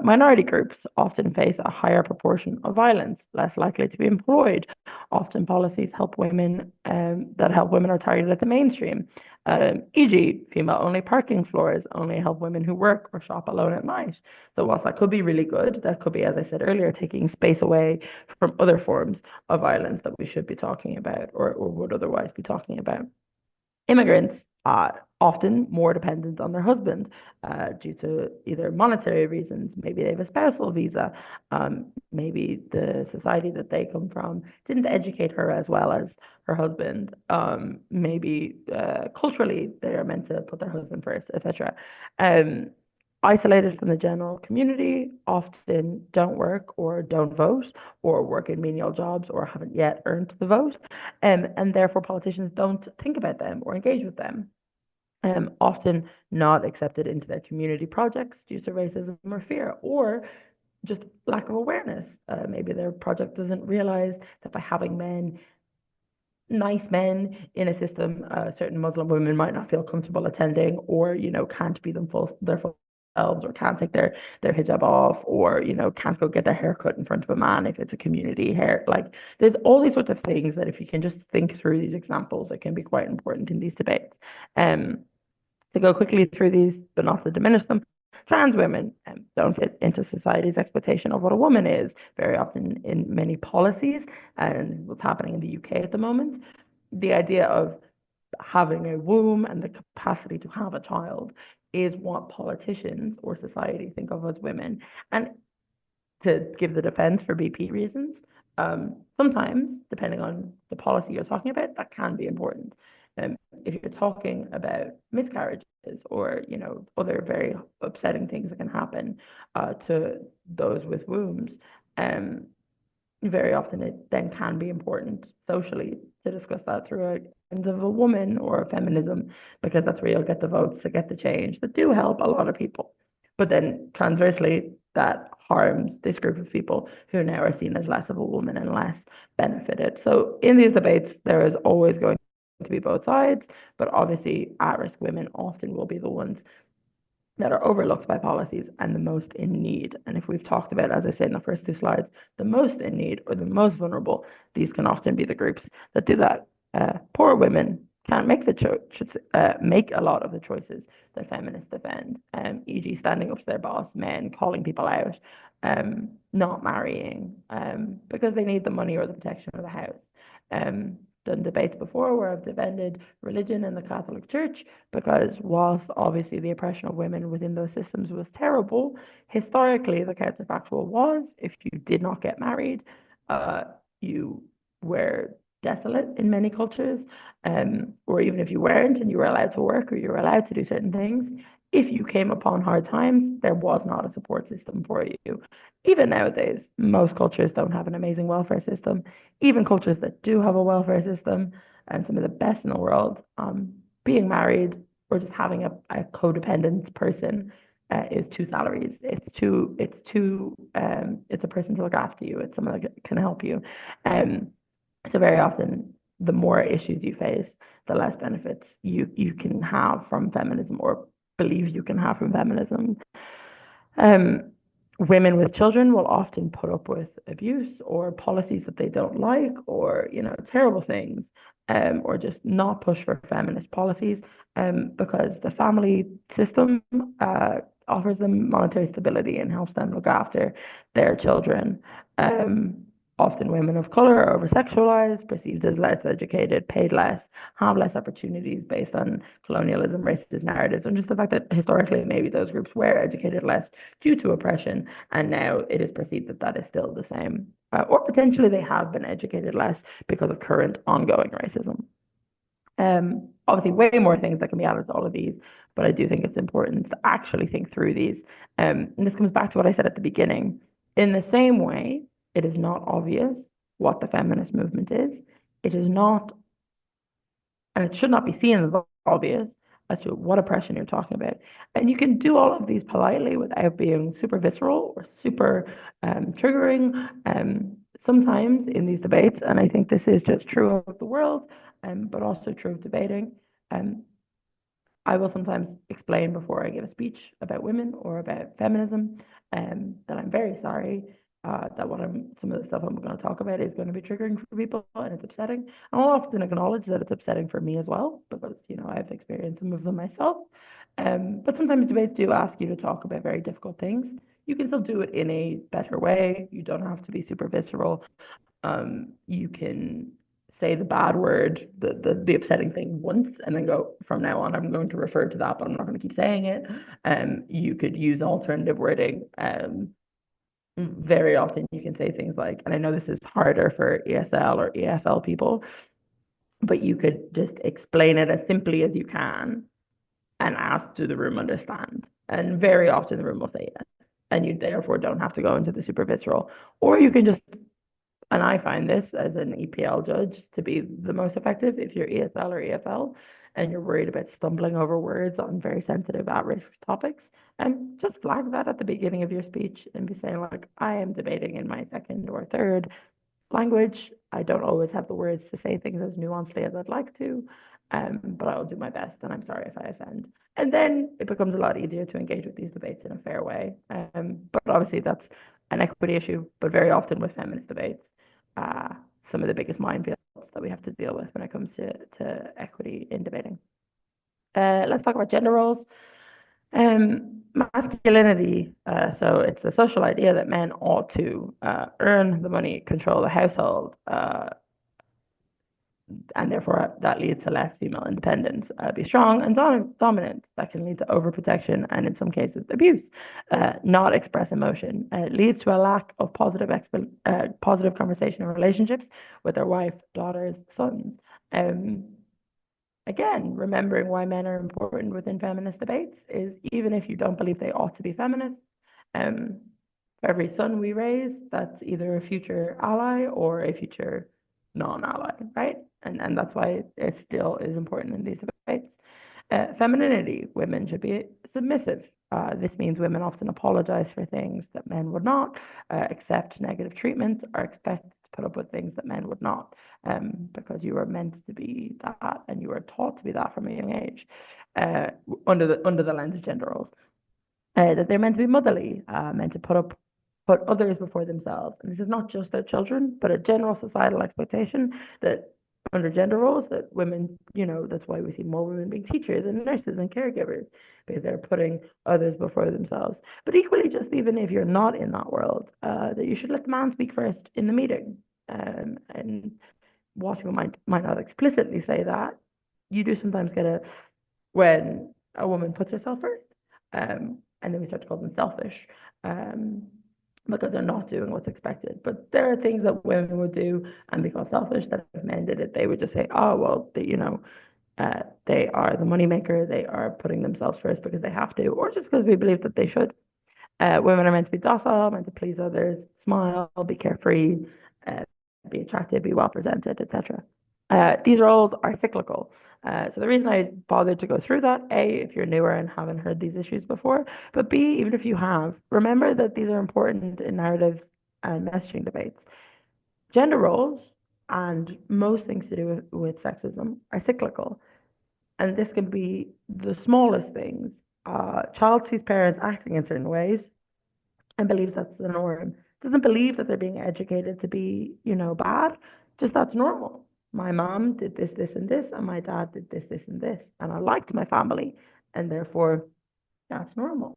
Minority groups often face a higher proportion of violence, less likely to be employed. Often policies help women that help women are targeted at the mainstream. E.g., female-only parking floors only help women who work or shop alone at night. So whilst that could be really good, that could be, as I said earlier, taking space away from other forms of violence that we should be talking about or would otherwise be talking about. Immigrants are often more dependent on their husband due to either monetary reasons, maybe they have a spousal visa, maybe the society that they come from didn't educate her as well as her husband, maybe culturally they are meant to put their husband first, etc. Um, Isolated from the general community, often don't work or don't vote or work in menial jobs or haven't yet earned the vote. And therefore politicians don't think about them or engage with them. Often not accepted into their community projects due to racism or fear, or just lack of awareness. Maybe their project doesn't realize that by having nice men in a system, certain Muslim women might not feel comfortable attending, or can't be their full selves, or can't take their hijab off, or can't go get their hair cut in front of a man if it's a community hair. Like there's all these sorts of things that if you can just think through these examples, it can be quite important in these debates. To go quickly through these, but not to diminish them. Trans women don't fit into society's expectation of what a woman is, very often in many policies, and what's happening in the UK at the moment. The idea of having a womb and the capacity to have a child is what politicians or society think of as women. And to give the defense for BP reasons, sometimes, depending on the policy you're talking about, that can be important. If you're talking about miscarriages or other very upsetting things that can happen to those with wombs, very often it then can be important socially to discuss that through a lens of a woman or a feminism, because that's where you'll get the votes to get the change that do help a lot of people. But then transversely, that harms this group of people who now are seen as less of a woman and less benefited. So in these debates, there is always going to be both sides, but obviously at-risk women often will be the ones that are overlooked by policies and the most in need. And if we've talked about, as I said in the first two slides, the most in need or the most vulnerable, these can often be the groups that do that. Poor women can't make make a lot of the choices that feminists defend, e.g. standing up to their boss, men, calling people out, not marrying, because they need the money or the protection of the house. Done debates before where I've defended religion and the Catholic Church, because whilst obviously the oppression of women within those systems was terrible, historically the counterfactual was if you did not get married, you were desolate in many cultures, or even if you weren't and you were allowed to work or you were allowed to do certain things, if you came upon hard times, there was not a support system for you. Even nowadays, most cultures don't have an amazing welfare system. Even cultures that do have a welfare system, and some of the best in the world, being married or just having a codependent person is two salaries. It's a person to look after you. It's someone that can help you. So very often, the more issues you face, the less benefits you can have from feminism, or believe you can have from feminism. Women with children will often put up with abuse or policies that they don't like, or terrible things, or just not push for feminist policies, because the family system offers them monetary stability and helps them look after their children. Often women of color are over-sexualized, perceived as less educated, paid less, have less opportunities based on colonialism, racist narratives, and just the fact that historically maybe those groups were educated less due to oppression, and now it is perceived that that is still the same. Or potentially they have been educated less because of current ongoing racism. Obviously, way more things that can be added to all of these, but I do think it's important to actually think through these. And this comes back to what I said at the beginning. In the same way, it is not obvious what the feminist movement is. It is not, and it should not be seen as obvious as to what oppression you're talking about. And you can do all of these politely without being super visceral or super triggering. sometimes in these debates, and I think this is just true of the world, but also true of debating, um, I will sometimes explain before I give a speech about women or about feminism, that I'm very sorry that some of the stuff I'm going to talk about is going to be triggering for people and it's upsetting. And I'll often acknowledge that it's upsetting for me as well because I've experienced some of them myself. But sometimes debates do ask you to talk about very difficult things. You can still do it in a better way. You don't have to be super visceral. You can say the bad word, the upsetting thing once, and then go, from now on, I'm going to refer to that, but I'm not going to keep saying it. You could use alternative wording. Very often you can say things like, and I know this is harder for ESL or EFL people, but you could just explain it as simply as you can and ask, do the room understand? And very often the room will say yes. And you therefore don't have to go into the super visceral. Or you can just, and I find this as an EPL judge to be the most effective if you're ESL or EFL and you're worried about stumbling over words on very sensitive at-risk topics. And just flag that at the beginning of your speech and be saying, like, I am debating in my second or third language. I don't always have the words to say things as nuancedly as I'd like to, but I'll do my best, and I'm sorry if I offend. And then it becomes a lot easier to engage with these debates in a fair way. But obviously, that's an equity issue, but very often with feminist debates, uh, some of the biggest minefields that we have to deal with when it comes to equity in debating. Let's talk about gender roles. Masculinity, so it's a social idea that men ought to earn the money, control the household, and therefore that leads to less female independence. Be strong and dominant. That can lead to overprotection and in some cases abuse. Not express emotion. It leads to a lack of positive conversation and relationships with their wife, daughters, sons. Again, remembering why men are important within feminist debates is even if you don't believe they ought to be feminists, for every son we raise, that's either a future ally or a future non-ally, right? And that's why it still is important in these debates. Femininity, women should be submissive. This means women often apologize for things that men would not, accept negative treatment, or expect to put up with things that men would not, because you were meant to be that and you were taught to be that from a young age, under the lens of gender roles. That they're meant to be motherly, meant to put others before themselves. And this is not just their children, but a general societal expectation that under gender roles that women, that's why we see more women being teachers and nurses and caregivers, because they're putting others before themselves. But equally, just even if you're not in that world, that you should let the man speak first in the meeting. And whilst people might not explicitly say that, you do sometimes get when a woman puts herself first, and then we start to call them selfish, because they're not doing what's expected. But there are things that women would do and be called selfish that if men did it, they would just say, oh, well, they are the moneymaker, they are putting themselves first because they have to, or just because we believe that they should. Women are meant to be docile, meant to please others, smile, be carefree, uh, be attractive, be well presented, etc. These roles are cyclical. So the reason I bothered to go through that, A, if you're newer and haven't heard these issues before, but B, even if you have, remember that these are important in narratives and messaging debates. Gender roles and most things to do with sexism are cyclical. And this can be the smallest things. Child sees parents acting in certain ways and believes that's the norm. Doesn't believe that they're being educated to be, bad. Just that's normal. My mom did this, this, and this, and my dad did this, this, and this. And I liked my family, and therefore that's normal.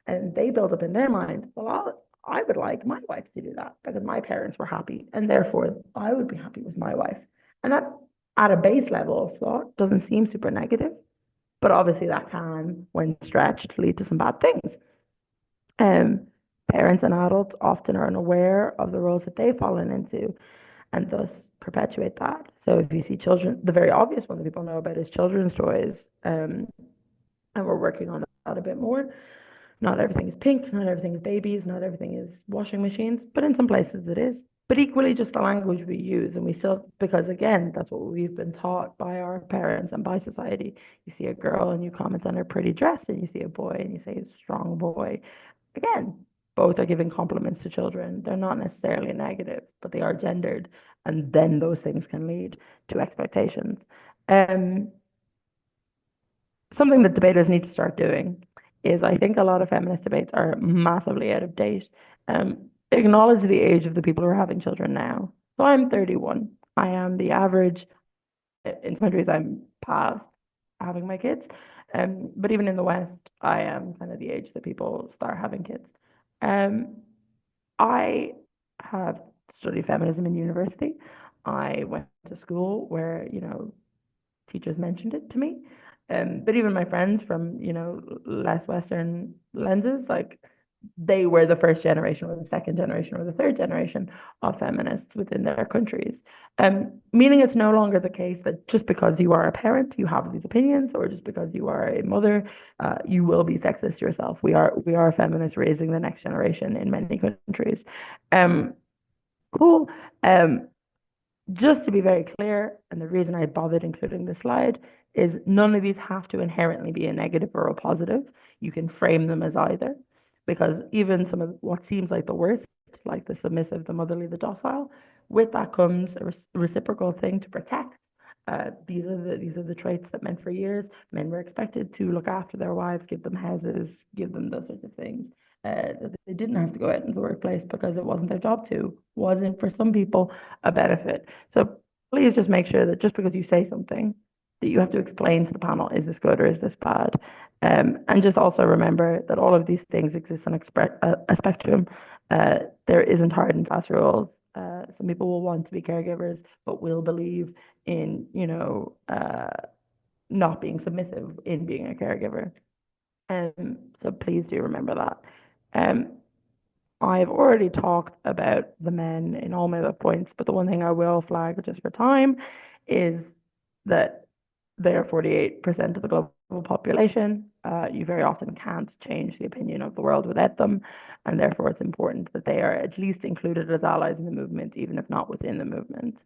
And they build up in their mind, well, I would like my wife to do that because my parents were happy, and therefore I would be happy with my wife. And that, at a base level of thought, doesn't seem super negative, but obviously that can, when stretched, lead to some bad things. Um, Parents and adults often are unaware of the roles that they've fallen into and thus perpetuate that. So if you see children, the very obvious one that people know about is children's toys, and we're working on that a bit more. Not everything is pink, not everything is babies, not everything is washing machines, but in some places it is. But equally, just the language we use, and we still, because again, that's what we've been taught by our parents and by society. You see a girl and you comment on her pretty dress, and you see a boy and you say strong boy. Again, both are giving compliments to children. They're not necessarily negative, but they are gendered, and then those things can lead to expectations. Um, Something that debaters need to start doing is, I think a lot of feminist debates are massively out of date. Acknowledge the age of the people who are having children now. So I'm 31. I am the average in countries I'm past having my kids. But even in the West, I am kind of the age that people start having kids. Um, I have studied feminism in university. I went to school where, teachers mentioned it to me. But even my friends from, less Western lenses, like they were the first generation or the second generation or the third generation of feminists within their countries. Meaning it's no longer the case that just because you are a parent, you have these opinions, or just because you are a mother, you will be sexist yourself. We are feminists raising the next generation in many countries. Um, cool. Um, just to be very clear, and the reason I bothered including this slide is none of these have to inherently be a negative or a positive. You can frame them as either, because even some of what seems like the worst, like the submissive, the motherly, the docile, with that comes a reciprocal thing to protect. These are the traits that men for years men were expected to look after their wives, give them houses, give them those sorts of things. That they didn't have to go out into the workplace because it wasn't their job to. Wasn't for some people a benefit. So please just make sure that just because you say something, that you have to explain to the panel, is this good or is this bad? And just also remember that all of these things exist on a spectrum. There isn't hard and fast rules. Some people will want to be caregivers, but will believe in, not being submissive in being a caregiver. So please do remember that. Um, I've already talked about the men in all my other points, but the one thing I will flag just for time is that they're 48% of the global population. You very often can't change the opinion of the world without them, and therefore it's important that they are at least included as allies in the movement, even if not within the movement.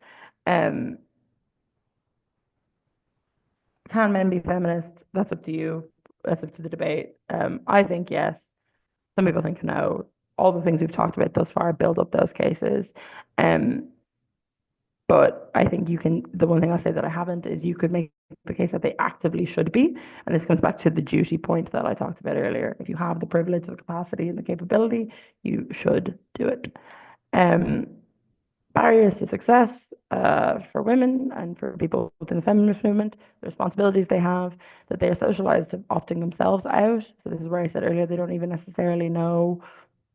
Um, can men be feminists? That's up to you. That's up to the debate. I think yes. Some people think no. All the things we've talked about thus far build up those cases. Um, but I think you can, the one thing I'll say that I haven't is you could make the case that they actively should be. And this comes back to the duty point that I talked about earlier. If you have the privilege, the capacity, and the capability, you should do it. Um, Barriers to success for women and for people within the feminist movement, the responsibilities they have, that they are socialized to opting themselves out. So this is where I said earlier they don't even necessarily know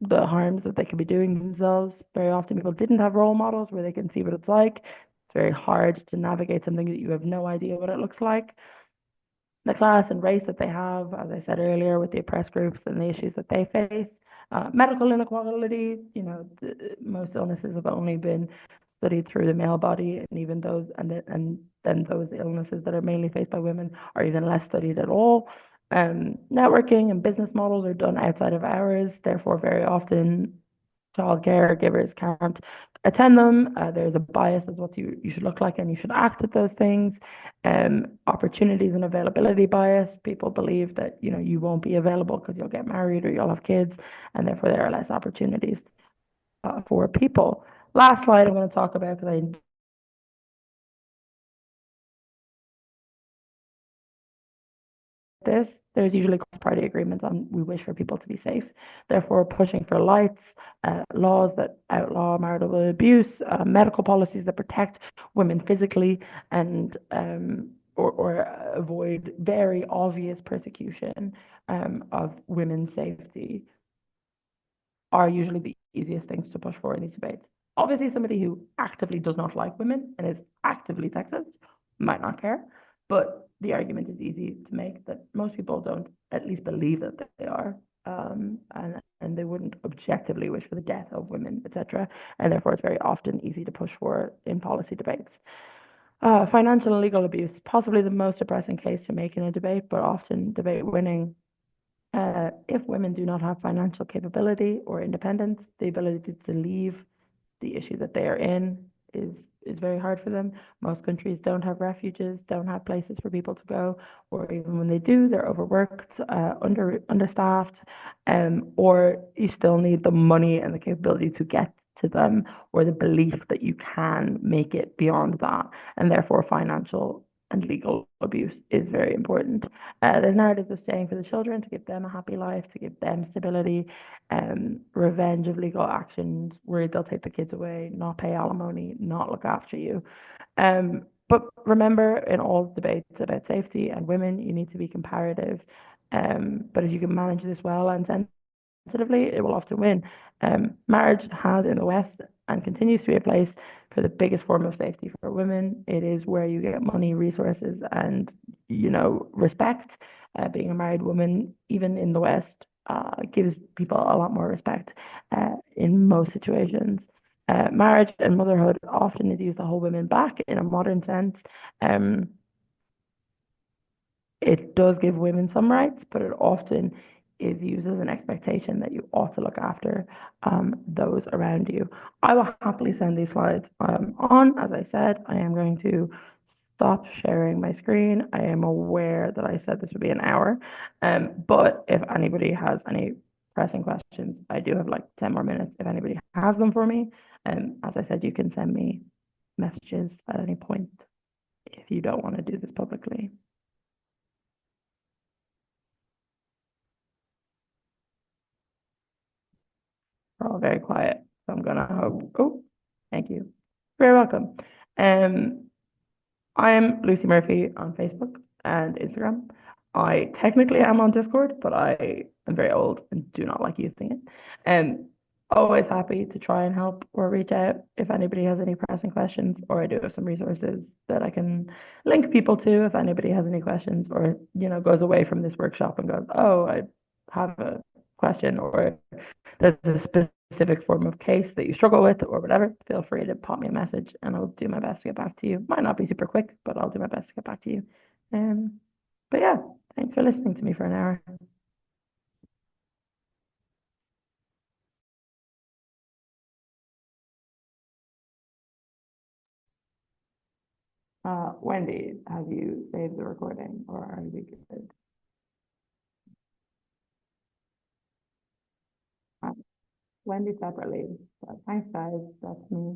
the harms that they could be doing themselves. Very often people didn't have role models where they can see what it's like. It's very hard to navigate something that you have no idea what it looks like. The class and race that they have, as I said earlier, with the oppressed groups and the issues that they face. Medical inequality, most illnesses have only been studied through the male body, and even those, and then those illnesses that are mainly faced by women are even less studied at all. Networking and business models are done outside of hours, therefore very often child caregivers can't attend them. There's a bias as what you should look like and you should act at those things. Opportunities and availability bias. People believe that you won't be available because you'll get married or you'll have kids, and therefore there are less opportunities for people. Last slide I'm going to talk about, because I this, there's usually cross-party agreements on we wish for people to be safe. Therefore, pushing for lights, laws that outlaw marital abuse, medical policies that protect women physically, and or avoid very obvious persecution of women's safety are usually the easiest things to push for in these debates. Obviously, somebody who actively does not like women and is actively sexist might not care, but the argument is easy to make that most people don't at least believe that they are, and they wouldn't objectively wish for the death of women, etc. And therefore, it's very often easy to push for in policy debates. Financial and legal abuse, possibly the most depressing case to make in a debate, but often debate winning. If women do not have financial capability or independence, the ability to leave the issue that they are in is is very hard for them. Most countries don't have refuges, don't have places for people to go, or even when they do, they're overworked, understaffed, or you still need the money and the capability to get to them, or the belief that you can make it beyond that, and therefore financial and legal abuse is very important. There's narratives of staying for the children to give them a happy life, to give them stability, revenge of legal actions, where they'll take the kids away, not pay alimony, not look after you. But remember, in all debates about safety and women, you need to be comparative. But if you can manage this well and sensitively, it will often win. Marriage has in the West and continues to be a place for the biggest form of safety for women. It is where you get money, resources, and respect. Being a married woman, even in the West, gives people a lot more respect in most situations. Marriage and motherhood often is used to hold women back in a modern sense. Um, it does give women some rights, but it often is used as an expectation that you ought to look after those around you. I will happily send these slides on. As I said, I am going to stop sharing my screen. I am aware that I said this would be an hour, but if anybody has any pressing questions, I do have like 10 more minutes if anybody has them for me. As I said, you can send me messages at any point if you don't want to do this publicly. We're all very quiet, so I'm gonna hope. Oh, thank you. Very welcome. Um, I'm Lucy Murphy on Facebook and Instagram. I technically am on Discord, but I am very old and do not like using it. Always happy to try and help or reach out if anybody has any pressing questions, or I do have some resources that I can link people to if anybody has any questions, or goes away from this workshop and goes, oh, I have a question, or there's a specific form of case that you struggle with or whatever, feel free to pop me a message and I'll do my best to get back to you. Might not be super quick, but I'll do my best to get back to you. But yeah, thanks for listening to me for an hour. Wendy, have you saved the recording or are we good? Uh, Wendy separately. So thanks guys, that's me.